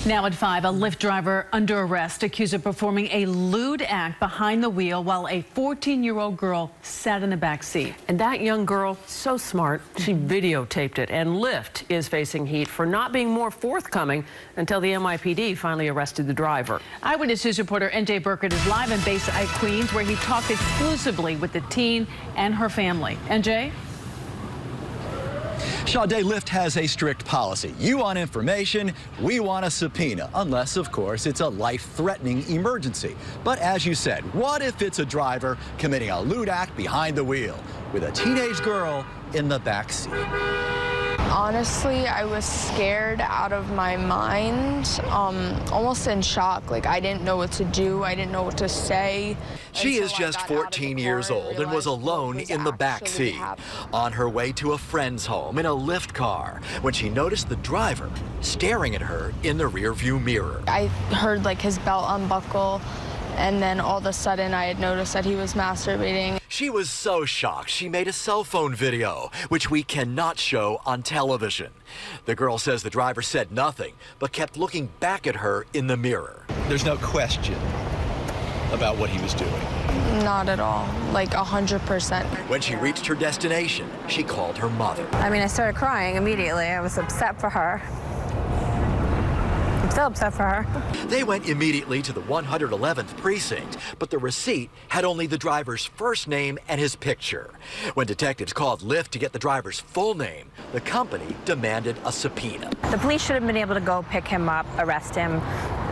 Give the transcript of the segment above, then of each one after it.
Now at 5, a Lyft driver under arrest accused of performing a lewd act behind the wheel while a 14-year-old girl sat in the back seat. And that young girl, so smart, she videotaped it. And Lyft is facing heat for not being more forthcoming until the NYPD finally arrested the driver. Eyewitness News reporter NJ Burkett is live in Bayside, Queens, where he talked exclusively with the teen and her family. NJ? Sade, Lyft has a strict policy. You want information, we want a subpoena, unless, of course, it's a life-threatening emergency. But as you said, what if it's a driver committing a lewd act behind the wheel with a teenage girl in the back seat? Honestly, I was scared out of my mind, almost in shock. Like, I didn't know what to do. I didn't know what to say. She is just 14 years old and was alone in the back seat on her way to a friend's home in a Lyft car when she noticed the driver staring at her in the rearview mirror. I heard like his belt unbuckle, and then all of a sudden I had noticed that he was masturbating. She was so shocked she made a cell phone video, which we cannot show on television. The girl says the driver said nothing, but kept looking back at her in the mirror. There's no question about what he was doing. Not at all, like 100%. When she reached her destination, she called her mother. I mean, I started crying immediately. I was upset for her. I'm still upset for her. They went immediately to the 111th precinct, but the receipt had only the driver's first name and his picture. When detectives called Lyft to get the driver's full name, the company demanded a subpoena. The police should have been able to go pick him up, arrest him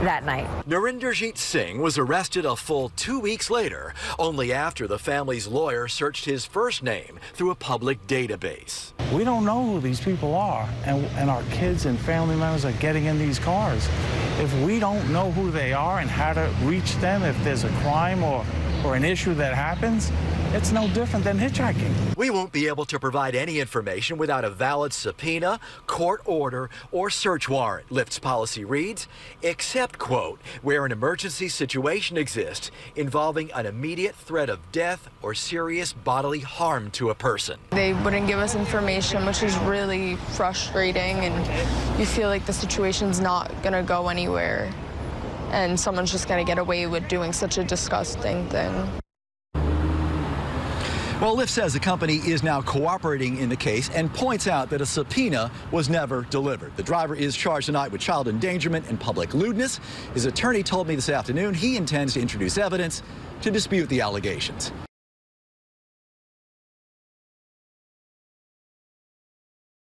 that night. Narinderjeet Singh was arrested a full 2 weeks later, only after the family's lawyer searched his first name through a public database. We don't know who these people are, and our kids and family members are getting in these cars. If we don't know who they are and how to reach them, if there's a crime or an issue that happens, it's no different than hitchhiking. We won't be able to provide any information without a valid subpoena, court order, or search warrant, Lyft's policy reads, except, quote, where an emergency situation exists involving an immediate threat of death or serious bodily harm to a person. They wouldn't give us information, which is really frustrating, and you feel like the situation's not gonna go anywhere, and someone's just gonna get away with doing such a disgusting thing. Well, Lyft says the company is now cooperating in the case and points out that a subpoena was never delivered. The driver is charged tonight with child endangerment and public lewdness. His attorney told me this afternoon he intends to introduce evidence to dispute the allegations.